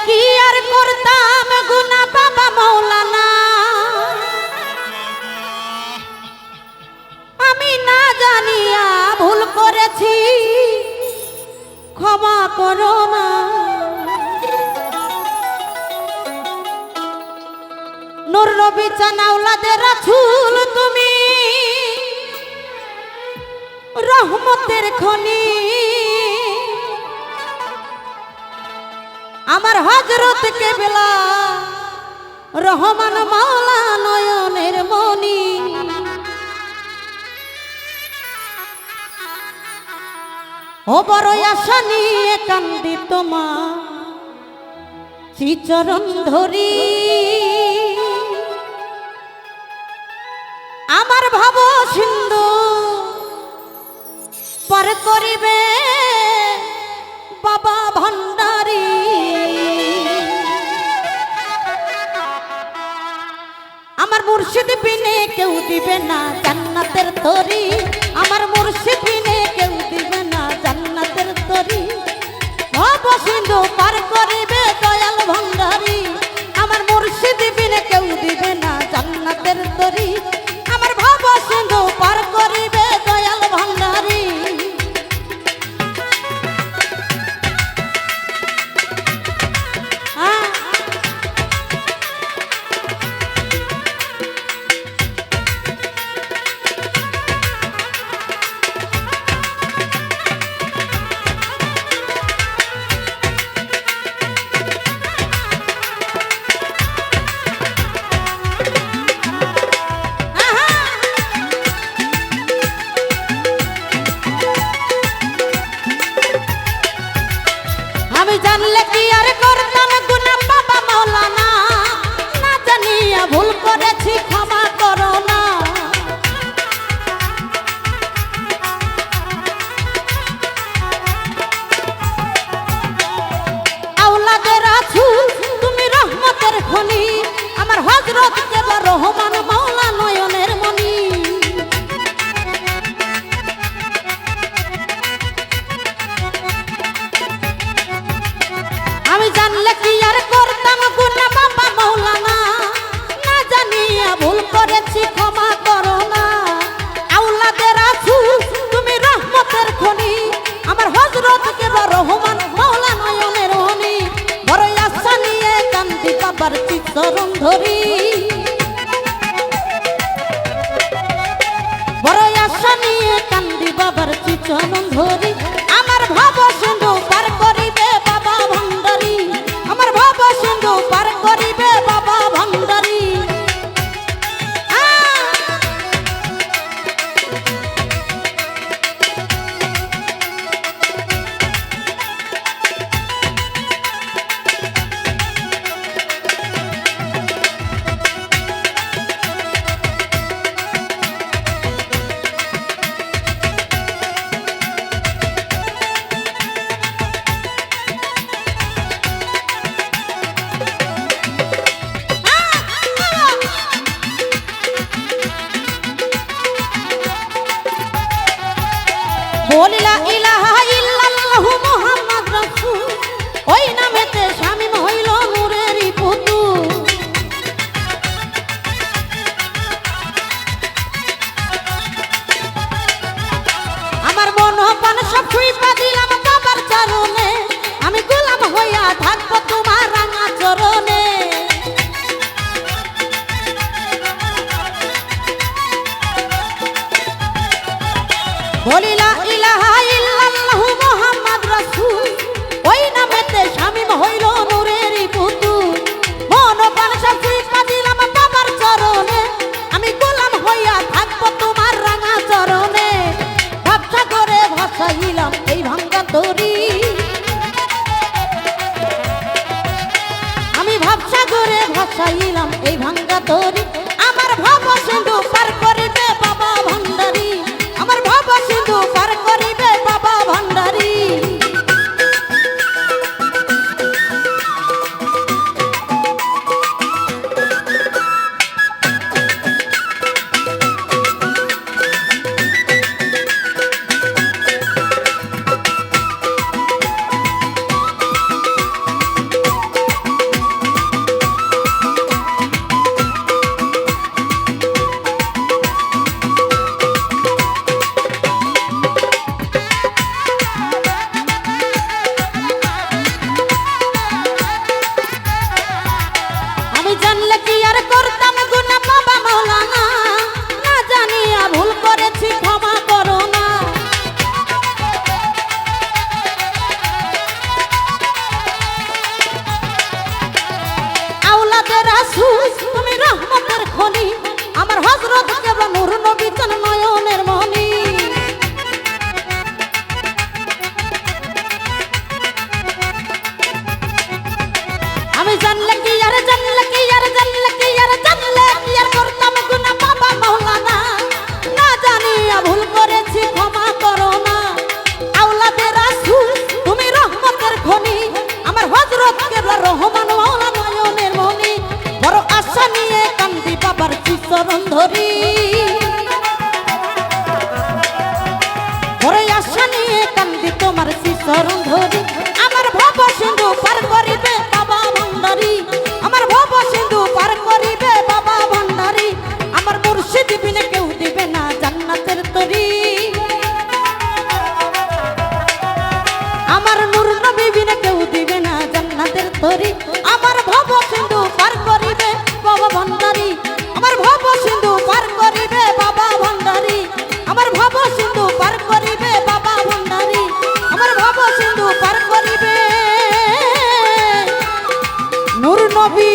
কি আর করতাম গুনাহ বাবা মাওলানা, আমি না জানিয়া ভুল করেছি, ক্ষমা করো না। নূর নবী চান আওলাদে রাসূল তুমি রহমতের খনি, আমার হযরত কেবলা রহমান মাওলা নয়নের মনি। ও বড় আশা নিয়ে কান্দি তোমার শ্রীচরণ ধরি, আমার ভাব সিন্ধু পার করিবে বাবা ভান্ডারী। আমার মুর্শিদ বিনে কেউ দিবে না জান্নাতের তরি, আমার মুর্শিদ বিনে কেউ দিবে না জান্নাতের তরি। ভাব সিন্ধু পার করিবে দয়াল ভান্ডারী, আমার মুর্শিদ বিনে কেউ দিবে না জান্নাতের তরি, আমার ভাব সিন্ধু পার করিবে দয়াল ভান্ডারী। আমি জানলে কি আর করতাম গুনাহ বাবা মাওলানা, না জানিয়া ভুল করেছি ক্ষমা করো না। আওলাদে রাসূল তুমি রহমতের খনি, আমার হযরত কেবলা রহমান মাওলা নয়নের মনি। আমি জানলে কি আর করতাম গুনাহ বাবা মাওলানা, না জানিয়া ভুল করেছি ক্ষমা করো না। আওলাদে রাসূল তুমি রহমতের খনি, আমার হযরত কেবলা রহমান মাওলা নয়নের মনি। বড় আশা নিয়ে কান্দি বাবার চরণ ধরি, বড় আশা নিয়ে কান্দি বাবার চরণ ধরি, আমার ভাব সিন্ধু পার করিবে বাবা ভান্ডারী, আমার ভাব সিন্ধু পার করিবে বাবা ভান্ডারী। বলিলা ইলাহা ইল্লাল্লাহু মুহাম্মদ রাসূল, ওই নামেতে শামীম হইল নূরেরই পুতুল। আমার মন প্রাণ সব ছুঁইপা দিলাম বাবার চরণে, আমি গোলাম হইয়া থাকবো তোমার রাঙা চরণে। বলিলা ইলাহা ইল্লাল্লাহু মুহাম্মদ রাসূল, ওই নামেতে শামীম হইল নূরেরই পুতুল। মন প্রাণ সব ছুঁইপা দিলাম বাবার চরণে, আমি গোলাম হইয়া থাকবো তোমার রাঙা চরণে। ভাবসা করে ভাসাইলাম এই ভাঙ্গা তরি, আমি ভাবসা করে ভাসাইলাম এই ভাঙ্গা তরি, আমার ভাব সিন্ধু পার করিবে বাবা ভান্ডারী, আমার ভাব সিন্ধু পার করিবে বাবা ভান্ডারী। রাসূল তুমি রহমতের খনি আমার হযরত কেবলা নূর নবী চান নয়নের মনি আমি জানলে কি আর জানলে কি আর জানলে কি আর জানলে কি আর করতাম গুনাহ বাবা মাওলানা না জানিয়া ভুল করেছি ক্ষমা করো না আওলাদে রাসূল তুমি রহমতের খনি আমার হযরত কেবলা রহমান মাওলা নয়নের মনি বড় আশা নিয়ে কান্দি বাবার চরণ ধরি বড় আশা নিয়ে কান্দি তোমার চরণ ধরি আমার ভব সিন্ধু পার করিবে বাবা ভান্ডারি আমার ভব সিন্ধু পার করিবে বাবা ভান্ডারি আমার মুর্শিদ বিনে কেউ দিবে না জান্নাতের তরি আমার নূর নবী বিনে কেউ দিবে না জান্নাতের তরি আমার ভব সিন্ধু পার করিবে বাবা ভান্ডারি আমার ভব সিন্ধু পার করিবে বাবা ভান্ডারি আমার ভব সিন্ধু পার করিবে বাবা ভান্ডারি আমার ভব সিন্ধু পার করিবে নূর নবী